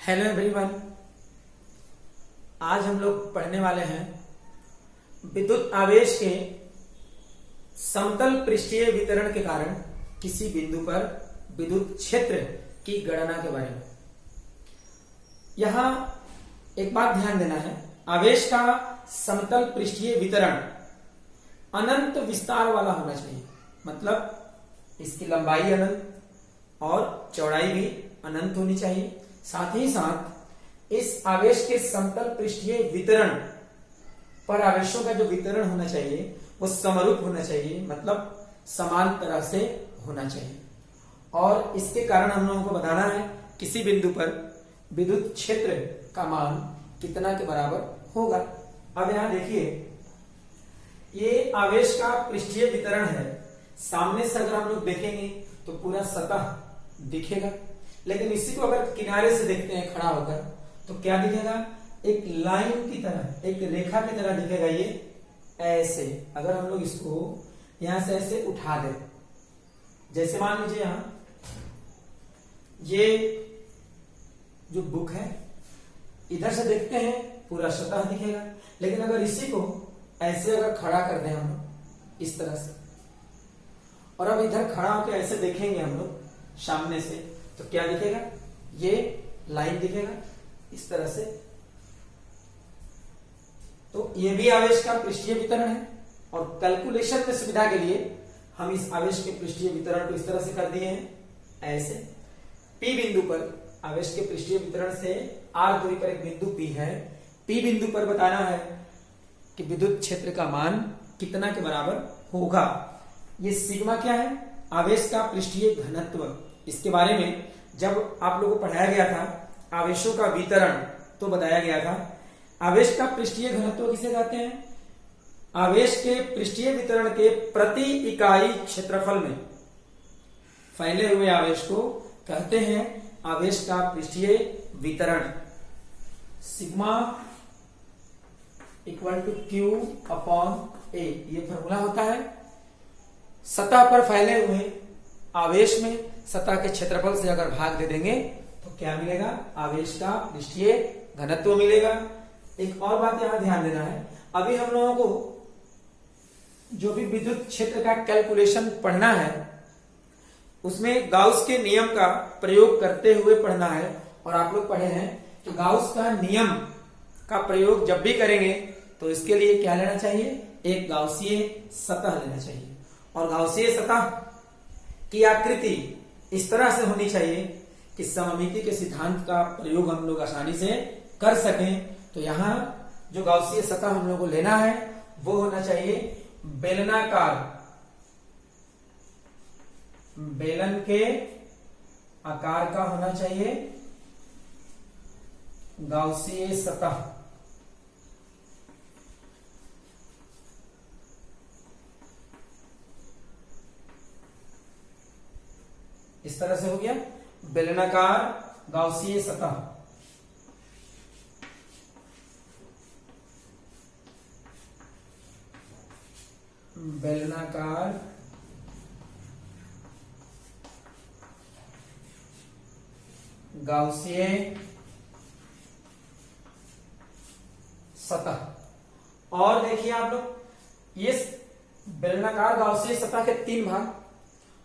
Hello everyone. आज हम लोग पढ़ने वाले हैं विद्युत आवेश के समतल पृष्ठीय वितरण के कारण किसी बिंदु पर विद्युत क्षेत्र की गणना के बारे में। यहां एक बात ध्यान देना है, आवेश का समतल पृष्ठीय वितरण अनंत विस्तार वाला होना चाहिए। मतलब इसकी लंबाई अनंत और चौड़ाई भी अनंत होनी चाहिए। साथ ही साथ इस आवेश के समतल पृष्ठीय वितरण पर आवेशों का जो वितरण होना चाहिए वो समरूप होना चाहिए, मतलब समान तरह से होना चाहिए। और इसके कारण हम लोगों को बताना है किसी बिंदु पर विद्युत क्षेत्र का मान कितना के बराबर होगा। अब यहां देखिए, ये आवेश का पृष्ठीय वितरण है। सामने से अगर हम लोग देखेंगे तो पूरा सतह दिखेगा, लेकिन इसी को अगर किनारे से देखते हैं खड़ा होकर तो क्या दिखेगा, एक लाइन की तरह, एक रेखा की तरह दिखेगा। ये ऐसे अगर हम लोग इसको यहां से ऐसे उठा दें, जैसे मान लीजिए यहां ये जो बुक है, इधर से देखते हैं पूरा सतह दिखेगा, लेकिन अगर इसी को ऐसे अगर खड़ा कर दें हम लोग इस तरह से, और अब इधर खड़ा होकर ऐसे देखेंगे हम लोग सामने से, तो क्या दिखेगा, ये लाइन दिखेगा इस तरह से। तो ये भी आवेश का पृष्ठीय वितरण है। और कैलकुलेशन में सुविधा के लिए हम इस आवेश के पृष्ठीय वितरण को इस तरह से कर दिए हैं ऐसे। P बिंदु पर आवेश के पृष्ठीय वितरण से R दूरी पर एक बिंदु P है। P बिंदु पर बताना है कि विद्युत क्षेत्र का मान कितना के बराबर होगा। ये सिग्मा क्या है, आवेश का पृष्ठीय घनत्व। इसके बारे में जब आप लोगों को पढ़ाया गया था आवेशों का वितरण, तो बताया गया था आवेश का पृष्ठीय घनत्व किसे कहते हैं, आवेश के पृष्ठीय वितरण के प्रति इकाई क्षेत्रफल में फैले हुए आवेश को कहते हैं आवेश का पृष्ठीय वितरण। Sigma equal to Q upon A, ये फॉर्मूला होता है सतह पर फैले हुए आवेश में सतह के क्षेत्रफल से अगर भाग दे देंगे तो क्या मिलेगा, आवेश का पृष्ठीय घनत्व मिलेगा। एक और बात यहां ध्यान देना है, अभी हम लोगों को जो भी विद्युत क्षेत्र का कैलकुलेशन पढ़ना है उसमें गाउस के नियम का प्रयोग करते हुए पढ़ना है। और आप लोग पढ़े हैं कि गाउस का नियम का प्रयोग जब भी करेंगे तो इसके लिए क्या लेना चाहिए, एक गाउसीय सतह लेना चाहिए। और गाउसीय सतह की आकृति इस तरह से होनी चाहिए कि सममिति के सिद्धांत का प्रयोग हम लोग आसानी से कर सकें। तो यहां जो गाउसीय सतह हम लोग को लेना है वो होना चाहिए बेलनाकार, बेलन के आकार का होना चाहिए गाउसीय सतह। इस तरह से हो गया बेलनाकार गाउसीय सतह। बेलनाकार गाउसीय सतह। और देखिए आप लोग, ये बेलनाकार गाउसीय सतह के तीन भाग,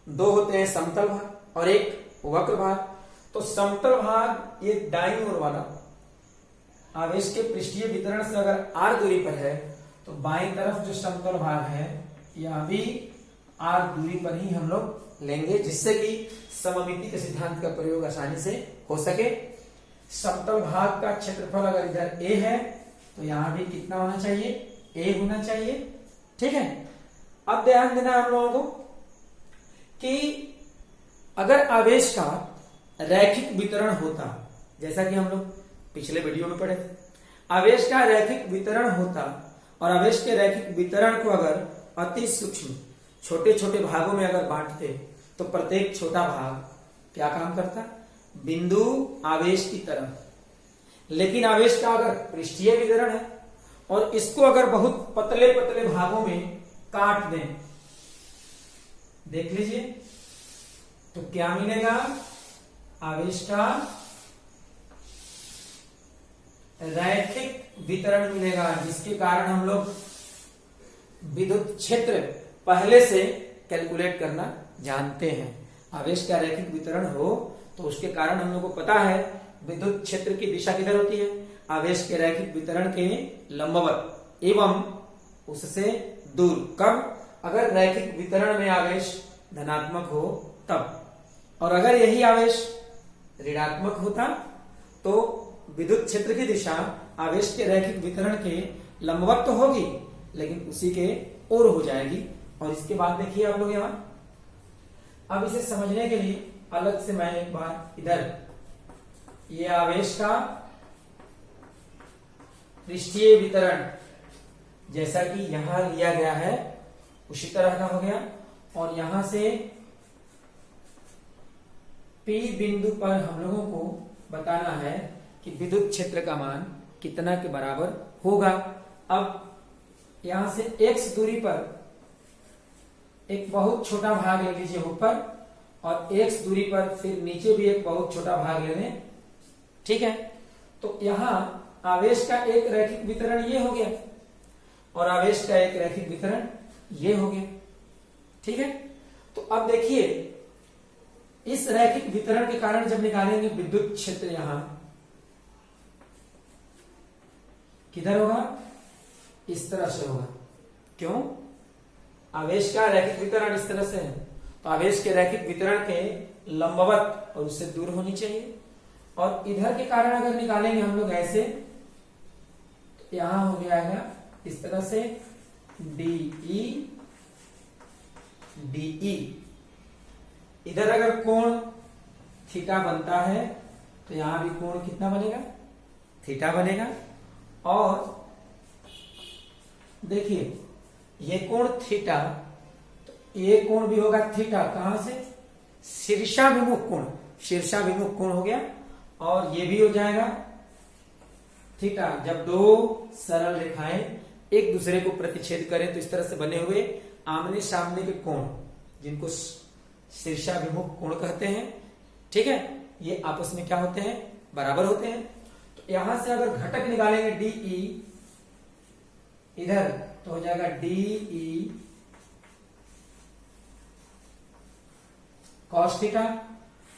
दो होते हैं समतल भाग और एक वक्र भाग। तो समतल भाग ये दाईं ओर वाला आवेश के पृष्ठीय वितरण से अगर R दूरी पर है तो बाईं तरफ जो समतल भाग है यह भी R दूरी पर ही हम लोग लेंगे, जिससे कि सममिति के सिद्धांत का प्रयोग आसानी से हो सके। समतल भाग का क्षेत्रफल अगर इधर A है तो यहां भी कितना होना चाहिए, A होना चाहिए। ठीक है, अब ध्यान देना हम लोगों को कि अगर आवेश का रैखिक वितरण होता, जैसा कि हम लोग पिछले वीडियो में पढ़े थे, आवेश का रैखिक वितरण होता और आवेश के रैखिक वितरण को अगर अति सूक्ष्म छोटे छोटे भागों में अगर बांटते तो प्रत्येक छोटा भाग क्या काम करता, बिंदु आवेश की तरह। लेकिन आवेश का अगर पृष्ठीय वितरण है और इसको अगर बहुत पतले पतले भागों में काट दें, देख लीजिए तो क्या मिलेगा, आवेश का रैखिक वितरण मिलेगा, जिसके कारण हम लोग विद्युत क्षेत्र पहले से कैलकुलेट करना जानते हैं। आवेश का रैखिक वितरण हो तो उसके कारण हम लोग को पता है विद्युत क्षेत्र की दिशा किधर होती है, आवेश के रैखिक वितरण के लंबवत एवं उससे दूर। कब? अगर रैखिक वितरण में आवेश धनात्मक हो तब, और अगर यही आवेश ऋणात्मक होता तो विद्युत क्षेत्र की दिशा आवेश के रैखिक वितरण के लंबवत तो होगी लेकिन उसी के ओर हो जाएगी। और इसके बाद देखिए आप लोग यहां, अब इसे समझने के लिए अलग से मैं एक बार इधर ये आवेश का पृष्ठीय वितरण जैसा कि यहां लिया गया है उसी तरह का हो गया, और यहां से P बिंदु पर हम लोगों को बताना है कि विद्युत क्षेत्र का मान कितना के बराबर होगा। अब यहां से x दूरी पर एक बहुत छोटा भाग ले लीजिए ऊपर, और x दूरी पर फिर नीचे भी एक बहुत छोटा भाग ले लें, ठीक है। तो यहां आवेश का एक रैखिक वितरण ये हो गया और आवेश का एक रैखिक वितरण ये हो गया, ठीक है। तो अब देखिए इस रैखिक वितरण के कारण जब निकालेंगे विद्युत क्षेत्र यहां किधर होगा, इस तरह से होगा। क्यों? आवेश का रैखिक वितरण इस तरह से है तो आवेश के रैखिक वितरण के लंबवत और उससे दूर होनी चाहिए, और इधर के कारण अगर निकालेंगे हम लोग ऐसे तो यहां हो जाएगा इस तरह से DE DE। इधर अगर कोण थीटा बनता है तो यहां भी कोण कितना बनेगा, थीटा बनेगा। और देखिए ये कोण थीटा, तो ये कोण भी होगा थीटा, कहां से, शीर्षाभिमुख कोण, शीर्षाभिमुख कोण हो गया, और ये भी हो जाएगा थीटा। जब दो सरल रेखाएं एक दूसरे को प्रतिच्छेद करें तो इस तरह से बने हुए आमने सामने के कोण जिनको शीर्षाभिमुख कोण कहते हैं, ठीक है, ये आपस में क्या होते हैं, बराबर होते हैं। तो यहां से अगर घटक निकालेंगे DE इधर तो हो जाएगा DE cos थीटा,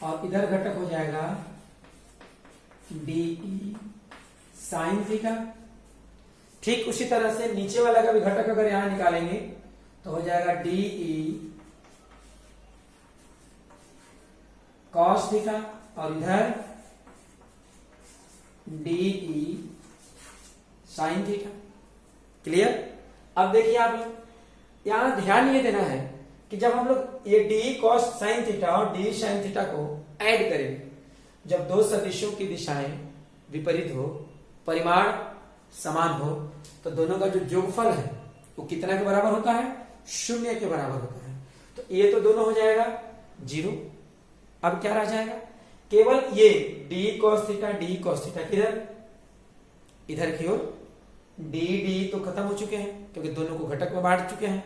और इधर घटक हो जाएगा DE sin थीटा। ठीक उसी तरह से नीचे वाला का भी घटक अगर यहां निकालेंगे तो हो जाएगा DE cos थीटा, और इधर DE sin थीटा। क्लियर? अब देखिए आप लोग यहां ध्यान ये देना है कि जब हम लोग ये DE cos sin थीटा और DE sin थीटा को ऐड करेंगे, जब दो सदिशों की दिशाएं विपरीत हो, परिमाण समान हो, तो दोनों का जो योगफल है वो कितना के बराबर होता है, 0 के बराबर होता है। तो ये तो दोनों हो जाएगा 0। अब क्या रह जाएगा, केवल ये DE cos theta DE cos theta किधर, इधर की ओर DE तो खत्म हो चुके हैं क्योंकि दोनों को घटक में बांट चुके हैं।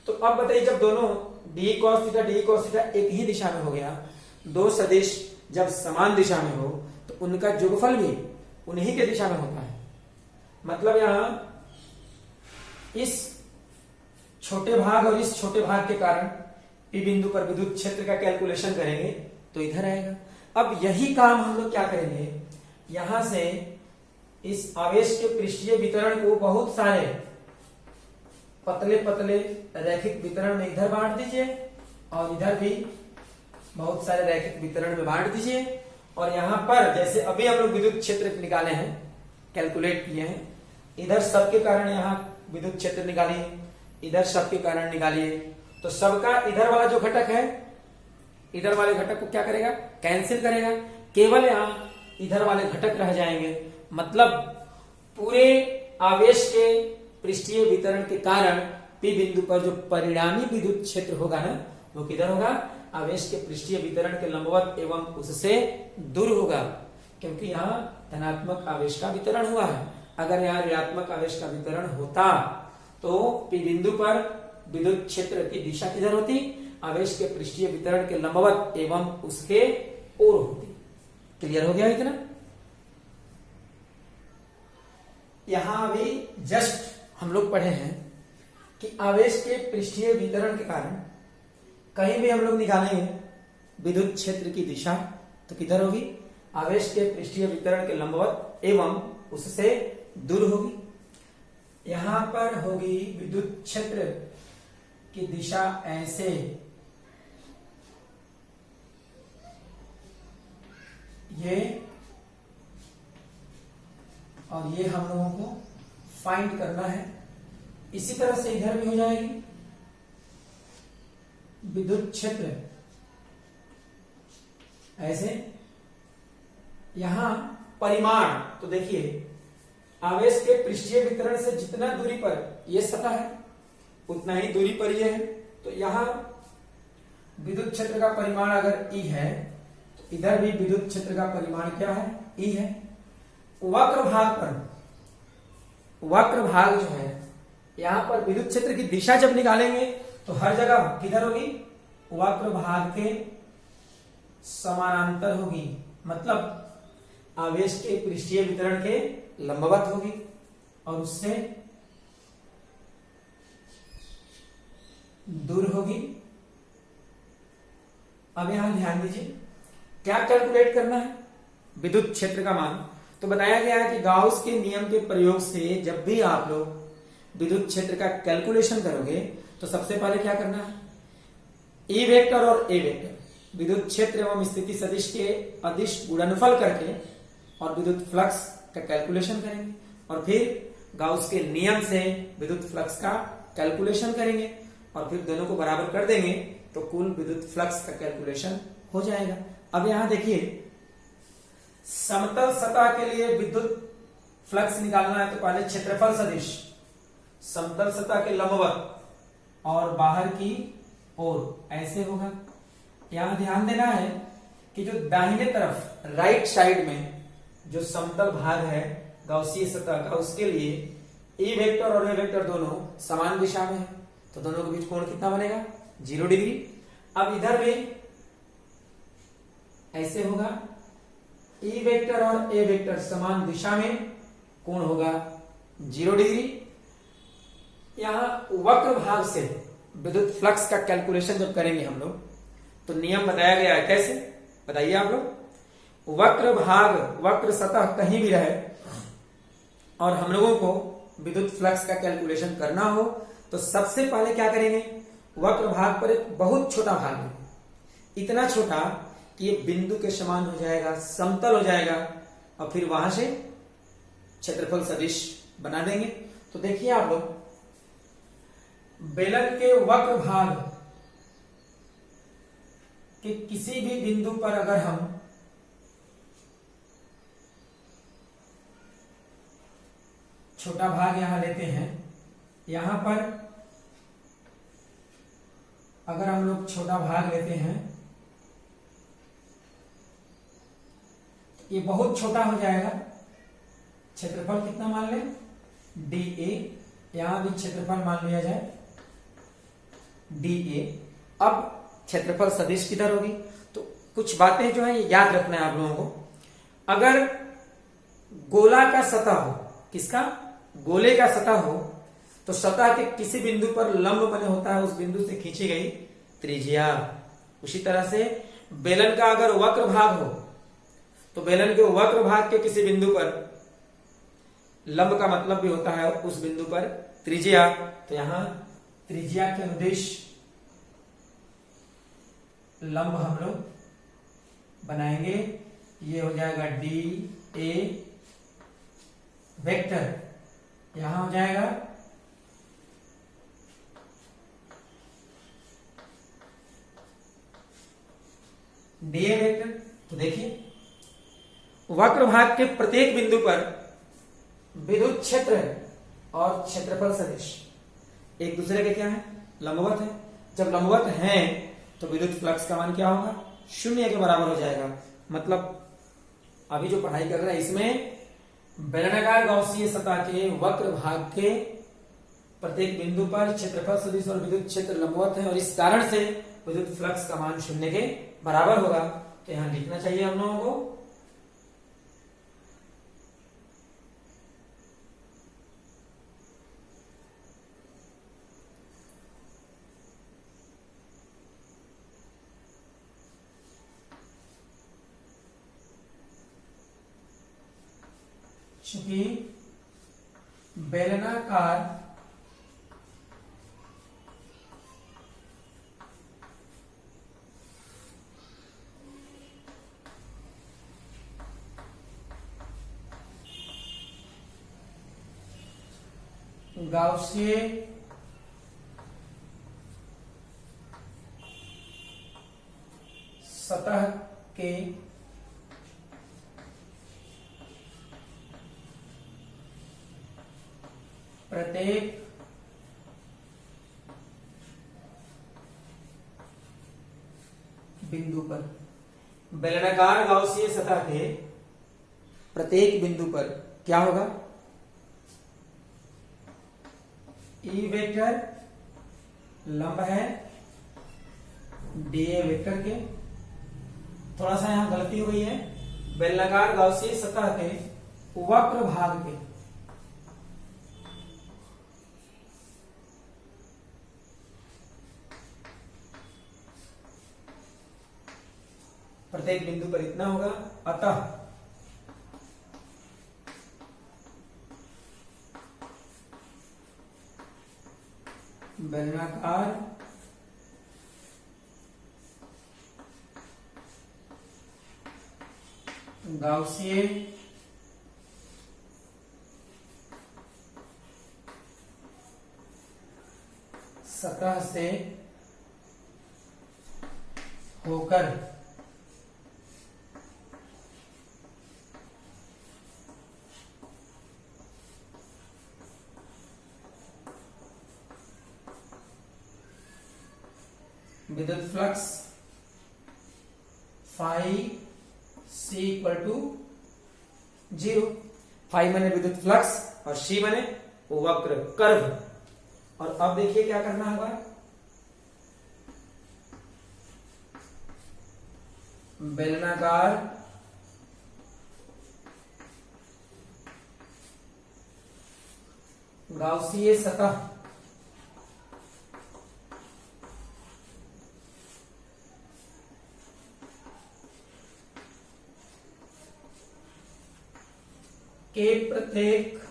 तो अब बताइए जब दोनों DE cos थीटा एक ही दिशा में हो गया, दो सदिश जब समान दिशा में हो तो उनका योगफल भी उन्हीं के दिशा में होता है। मतलब यहां इस छोटे भाग और इस छोटे भाग के कारण P बिंदु पर विद्युत क्षेत्र का कैलकुलेशन करेंगे तो इधर आएगा। अब यही काम हम लोग क्या करेंगे, यहां से इस आवेश के पृष्ठीय वितरण को बहुत सारे पतले पतले रैखिक वितरण में इधर बांट दीजिए और इधर भी बहुत सारे रैखिक वितरण में बांट दीजिए। और यहां पर जैसे अभी हम लोग विद्युत क्षेत्र निकाले हैं, कैलकुलेट किए हैं, इधर सबके कारण यहां विद्युत क्षेत्र निकालिए, इधर सबके कारण निकालिए, तो सबका इधर वाला जो घटक है इधर वाले घटक को क्या करेगा, कैंसिल करेगा, केवल यहां इधर वाले घटक रह जाएंगे। मतलब पूरे आवेश के पृष्ठीय वितरण के कारण P बिंदु पर जो परिणामी विद्युत क्षेत्र होगा ना वो किधर होगा, आवेश के पृष्ठीय वितरण के लंबवत एवं उससे दूर होगा, क्योंकि यहाँ धनात्मक आवेश का वितरण हुआ है। अगर यहाँ ऋणात्मक आवेश का वितरण होता तो P बिंदु पर विद्युत क्षेत्र की दिशा किधर होती, आवेश के पृष्ठीय वितरण के लंबवत एवं उसके ओर होती। क्लियर हो गया इतना? यहां अभी जस्ट हम लोग पढ़े हैं कि आवेश के पृष्ठीय वितरण के कारण कहीं भी हम लोग निकालेंगे विद्युत क्षेत्र की दिशा तो किधर होगी, आवेश के पृष्ठीय वितरण के लंबवत एवं उससे दूर होगी। यहां पर होगी विद्युत क्षेत्र की दिशा ऐसे, ये और ये हम लोगों को फाइंड करना है। इसी तरह से इधर भी हो जाएगी विद्युत क्षेत्र ऐसे। यहां परिमाण तो देखिए, आवेश के पृष्ठीय वितरण से जितना दूरी पर यह सतह है उतना ही दूरी पर यह है। तो यहां विद्युत क्षेत्र का परिमाण अगर E है तो इधर भी विद्युत क्षेत्र का परिमाण क्या है, E है। वक्र भाग पर, वक्र भाग जो है यहां पर विद्युत क्षेत्र की दिशा जब निकालेंगे तो हर जगह किधर होगी, वक्र भाग के समानांतर होगी, मतलब आवेश के पृष्ठीय वितरण के लंबवत होगी और उससे दूर होगी। अब यहां ध्यान दीजिए क्या कैलकुलेट करना है, विद्युत क्षेत्र का मान। तो बताया गया है कि गाउस के नियम के प्रयोग से जब भी आप लोग विद्युत क्षेत्र का कैलकुलेशन करोगे तो सबसे पहले क्या करना है, E वेक्टर और A वेक्टर विद्युत क्षेत्र एवं स्थिति सदिश के अदिश गुणनफल करके और विद्युत फ्लक्स का कैलकुलेशन करेंगे और फिर गाउस के नियम से विद्युत फ्लक्स का कैलकुलेशन करेंगे और फिर दोनों को बराबर कर देंगे तो कुल विद्युत फ्लक्स का कैलकुलेशन हो जाएगा। अब यहां देखिए, समतल सतह के लिए विद्युत फ्लक्स निकालना है तो पहले क्षेत्रफल सदिश समतल सतह के लंबवत और बाहर की ओर ऐसे होगा। यहां ध्यान देना है कि जो दाहिने तरफ राइट साइड में जो समतल भाग है गाउसीय सतह का, उसके लिए E वेक्टर और A वेक्टर दोनों समान दिशा में है तो दोनों के बीच कोण कितना बनेगा, 0 डिग्री। अब इधर भी ऐसे होगा, E वेक्टर और A वेक्टर समान दिशा में, कोण होगा 0 डिग्री। यहां वक्र भाग से विद्युत फ्लक्स का कैलकुलेशन जब करेंगे हम लोग तो नियम बताया गया है, कैसे बताइए आप लोग। वक्र भाग, वक्र सतह कहीं भी रहे और हम लोगों को विद्युत फ्लक्स का कैलकुलेशन करना हो तो सबसे पहले क्या करेंगे, वक्र भाग पर एक बहुत छोटा भाग लेंगे, इतना छोटा कि ये बिंदु के समान हो जाएगा, समतल हो जाएगा और फिर वहां से क्षेत्रफल सदिश बना देंगे। तो देखिए आप लोग, बेलन के वक्र भाग के किसी भी बिंदु पर अगर हम छोटा भाग यहां लेते हैं, यहां पर अगर हम लोग छोटा भाग लेते हैं ये बहुत छोटा हो जाएगा। क्षेत्रफल कितना मान लें, dA, यहां भी क्षेत्रफल मान लिया जाए dA। अब क्षेत्रफल सदिश किधर होगी, तो कुछ बातें जो है याद रखना है आप लोगों को। अगर गोला का सतह हो, किसका, गोले का सतह हो, तो सतह के किसी बिंदु पर लंब बने होता है, उस बिंदु से खींची गई त्रिज्या। उसी तरह से बेलन का अगर वक्र भाग हो तो बेलन के वक्र भाग के किसी बिंदु पर लंब का मतलब भी होता है उस बिंदु पर त्रिज्या। तो यहां त्रिज्या के अनुदेश लंब हम लोग बनाएंगे, ये हो जाएगा dA वेक्टर, यहां हो जाएगा dA वेक्टर। तो देखिए, वक्र भाग के प्रत्येक बिंदु पर विद्युत क्षेत्र और क्षेत्रफल सदिश एक दूसरे के क्या है, लंबवत है। जब लंबवत है तो विद्युत फ्लक्स का मान क्या होगा, 0 के बराबर हो जाएगा। मतलब अभी जो पढ़ाई कर रहे हैं इसमें बेलनाकार गाउसीय सतह के वक्र भाग के प्रत्येक बिंदु पर क्षेत्रफल सदिश और विद्युत क्षेत्र लंबवत है और इस कारण से विद्युत फ्लक्स का मान 0 के बराबर होगा। तो यहां लिखना चाहिए हम लोगों को चूंकि बेलनाकार गाउसीय सतह के प्रत्येक बिंदु पर, बेलनाकार गाउसीय सतह के प्रत्येक बिंदु पर क्या होगा, ई वेक्टर लंब है डीए वेक्टर के। थोड़ा सा यहां गलती हो गई है, बेलनाकार गाउसीय सतह के वक्र भाग के प्रत्येक बिंदु पर इतना होगा। अतः बेलनाकार गाउसीय सतह से होकर विद्युत flux phi C equal to 0। Phi माने विद्युत फ्लक्स और सी माने वक्र कर्व। और अब देखिए क्या करना होगा, बेलनाकार गाउसीय सतह के प्रत्येक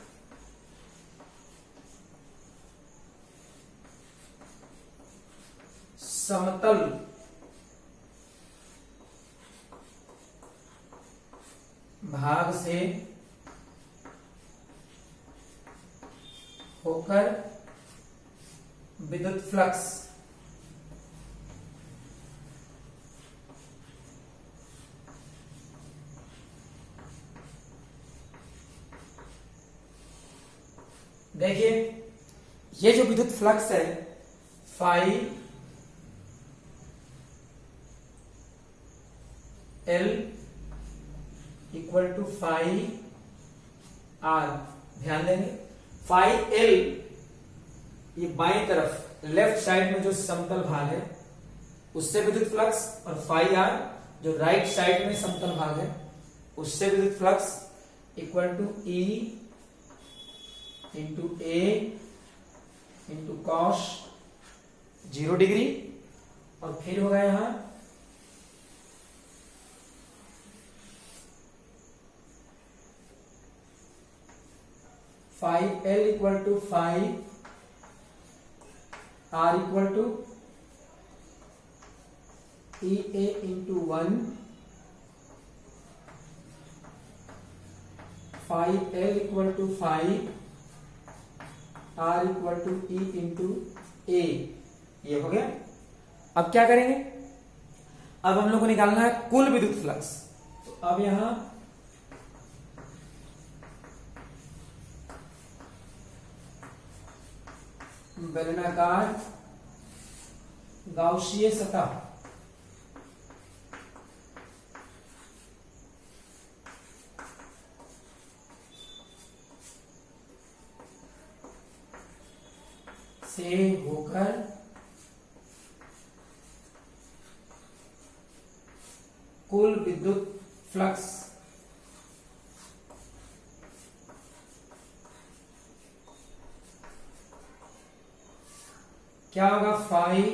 समतल भाग से होकर विद्युत फ्लक्स देखिए, ये जो विद्युत फ्लक्स है phi L equal to phi R. ध्यान देंगे, फाई एल ये बाएं तरफ लेफ्ट साइड में जो समतल भाग है उससे विद्युत फ्लक्स, और फाई आर जो राइट साइड में समतल भाग है उससे विद्युत flux equal to E into A into cos 0 degree. और फिर होगा यहां five L equal to five R equal to E A into 1 five L equal to 5 R equal to E into A. ये हो गया। अब क्या करेंगे, अब हम लोग को निकालना है कुल विद्युत फ्लक्स। तो अब यहां बेलनाकार गाउसीय सतह से होकर कुल विद्युत फ्लक्स क्या होगा, फाइव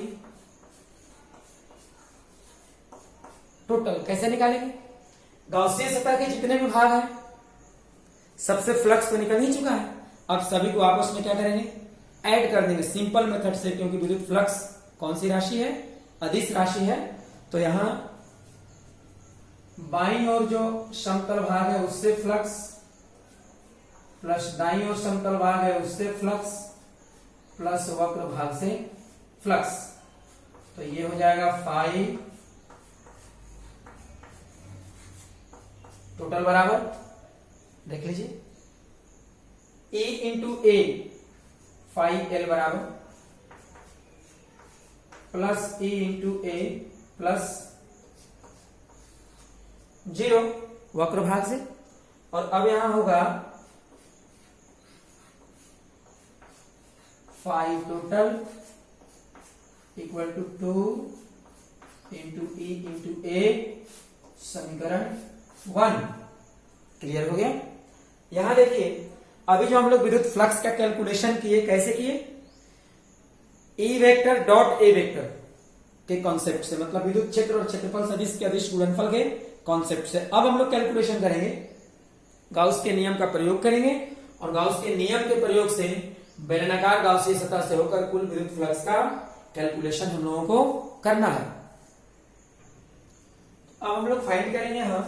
टोटल। कैसे निकालेंगे, गाउसीय सतह के जितने भी भाग हैं सबसे फ्लक्स तो निकल ही चुका है। अब सभी को आपस में क्या करेंगे, ऐड कर देंगे सिंपल मेथड से, क्योंकि विद्युत फ्लक्स कौन सी राशि है, अदिश राशि है। तो यहां बाईं ओर जो समतल भाग है उससे फ्लक्स प्लस दाईं ओर समतल भाग है उससे फ्लक्स प्लस वक्र भाग से फ्लक्स, तो ये हो जाएगा 5 टोटल बराबर, देख लीजिए E इंटू ए 5L बराबर plus E into A plus 0 वक्र भाग से। और अब यहां होगा 5 total equal to 2 into E into A समीकरण 1। क्लियर हो गया। यहां देखिए अभी जो हम लोग विद्युत फ्लक्स का कैलकुलेशन किए, कैसे किए, E vector dot A vector के कॉन्सेप्ट से, मतलब विद्युत क्षेत्र और क्षेत्रफल सदिश के अदिश गुणनफल के कॉन्सेप्ट से। अब हम लोग कैलकुलेशन करेंगे, गाउस के नियम का प्रयोग करेंगे, और गाउस के नियम के प्रयोग से बेलनाकार गाउसीय सतह से होकर कुल विद्युत फ्लक्स का कैलकुलेशन हम लोगों को करना है। अब हम लोग फाइंड करेंगे यहां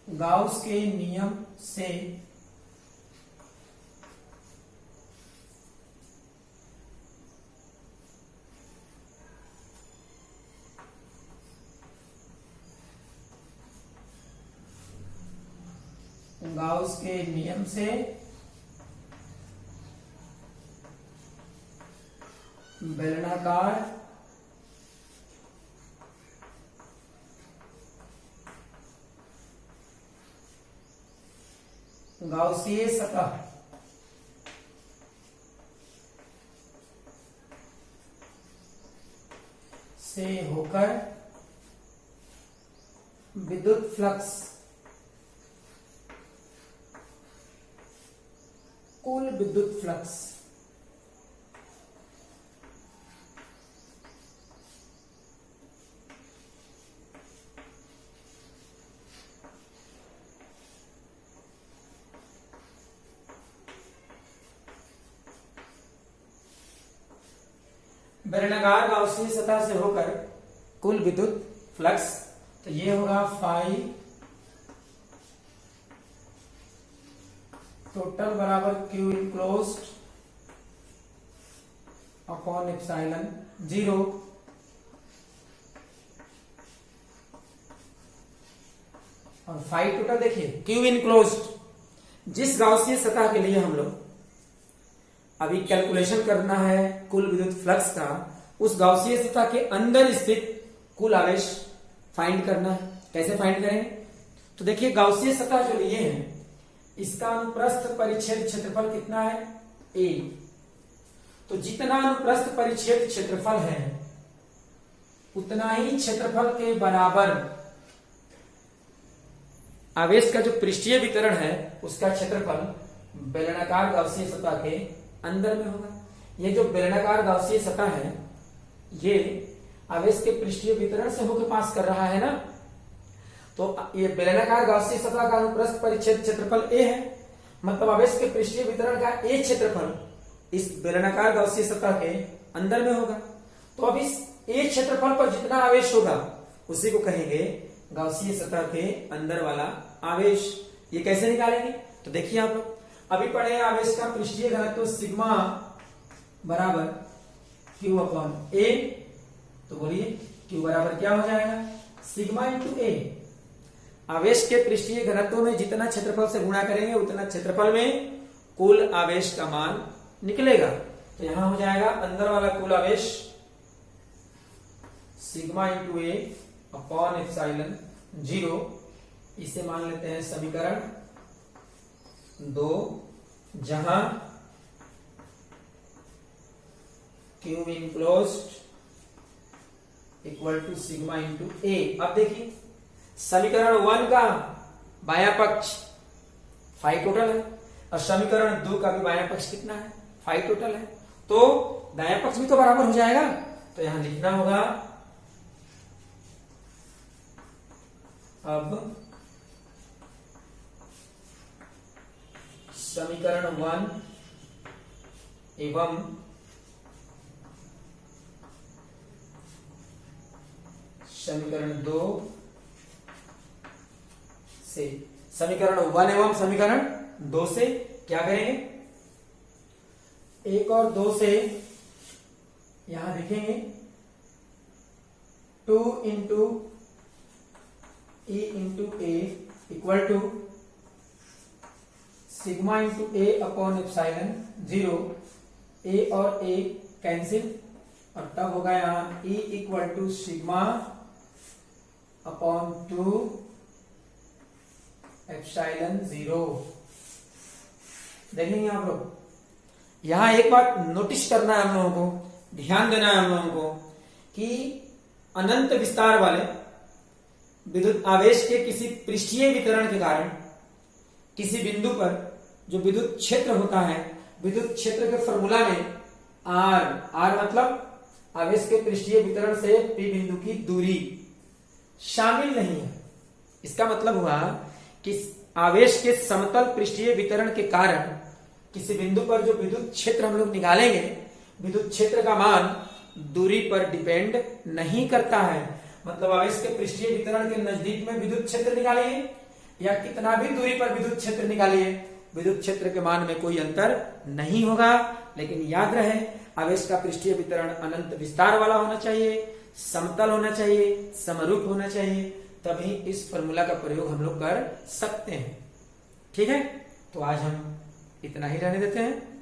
गाउस के नियम से गाउस के नियम से बेलनाकार गाउसीय सतह से होकर विद्युत फ्लक्स कुल विद्युत फ्लक्स बेलनाकार गाउसीय सतह से होकर कुल विद्युत फ्लक्स, तो ये होगा 5 टोटल बराबर Q इनक्लोज्ड अपॉन एप्सिलॉन 0 और 5 टोटल। देखिए Q इनक्लोज्ड जिस गाउसीय सतह के लिए हम लोग अभी कैलकुलेशन करना है कुल विद्युत फ्लक्स का, उस गाउसीय सतह के अंदर स्थित कुल आवेश फाइंड करना है। कैसे फाइंड करेंगे, तो देखिए गाउसीय सतह जो लिए हैं इसका अनुप्रस्थ परिच्छेद क्षेत्रफल कितना है, A। तो जितना अनुप्रस्थ परिच्छेद क्षेत्रफल है उतना ही क्षेत्रफल के बराबर आवेश का जो पृष्ठीय वितरण है उसका क्षेत्रफल बेलनाकार गाउसीय सतह के अंदर में होगा। ये जो बेलनाकार गाउसीय सतह है ये आवेश के पृष्ठीय वितरण से होकर पास कर रहा है ना, तो ये बेलनाकार गाउसीय सतह का अनुप्रस्थ परिच्छेद क्षेत्रफल A है, मतलब आवेश के पृष्ठीय वितरण का A क्षेत्रफल इस बेलनाकार गाउसीय सतह के अंदर में होगा। तो अब इस A क्षेत्रफल पर जितना आवेश होगा उसी को कहेंगे गाउसीय सतह के अंदर वाला आवेश। ये कैसे निकालेंगे, तो देखिए आप लोग अभी पढ़े आवेश का पृष्ठीय घनत्व तो सिग्मा बराबर Q अपॉन A, तो बोलिए Q बराबर क्या हो जाएगा, सिग्मा इंटू A। आवेश के पृष्ठीय घनत्व में जितना क्षेत्रफल से गुणा करेंगे उतना क्षेत्रफल में कुल आवेश का मान निकलेगा। तो यहां हो जाएगा अंदर वाला कुल आवेश sigma into A upon epsilon 0। इसे मान लेते हैं समीकरण 2, जहां Q enclosed equal to sigma into A। अब देखिए समीकरण 1 का बायां पक्ष 5 टोटल है और समीकरण 2 का भी बायां पक्ष कितना है, 5 टोटल है, तो दायां पक्ष भी तो बराबर हो जाएगा। तो यहां लिखना होगा अब समीकरण 1 एवं समीकरण 2 से, समीकरण 1 एवं समीकरण 2 से क्या करेंगे, 1 और 2 से यहां लिखेंगे 2 into E into A equal to sigma into A upon epsilon 0, A और ए कैंसिल और तब होगा यहां E equal to sigma upon 2 epsilon 0। देखेंगे आप लोग, यहां एक बात नोटिस करना है हम लोगों को, ध्यान देना है हम लोगों को कि अनंत विस्तार वाले विद्युत आवेश के किसी पृष्ठीय वितरण के कारण किसी बिंदु पर जो विद्युत क्षेत्र होता है, विद्युत क्षेत्र के फॉर्मूला में आर मतलब आवेश के पृष्ठीय वितरण से पी बिंदु की दूरी शामिल नहीं है। इसका मतलब हुआ कि आवेश के समतल पृष्ठीय वितरण के कारण किसी बिंदु पर जो विद्युत क्षेत्र हम लोग निकालेंगे, विद्युत क्षेत्र का मान दूरी पर डिपेंड नहीं करता है। मतलब आवेश के पृष्ठीय वितरण के नजदीक में विद्युत क्षेत्र निकालिए या कितना भी दूरी पर विद्युत क्षेत्र निकालिए, विद्युत क्षेत्र के मान में कोई अंतर नहीं होगा। लेकिन याद रहे, आवेश का पृष्ठीय वितरण अनंत विस्तार वाला होना चाहिए, समतल होना चाहिए, समरूप होना चाहिए, तभी इस फॉर्मूला का प्रयोग हम लोग कर सकते हैं। ठीक है, तो आज हम इतना ही रहने देते हैं।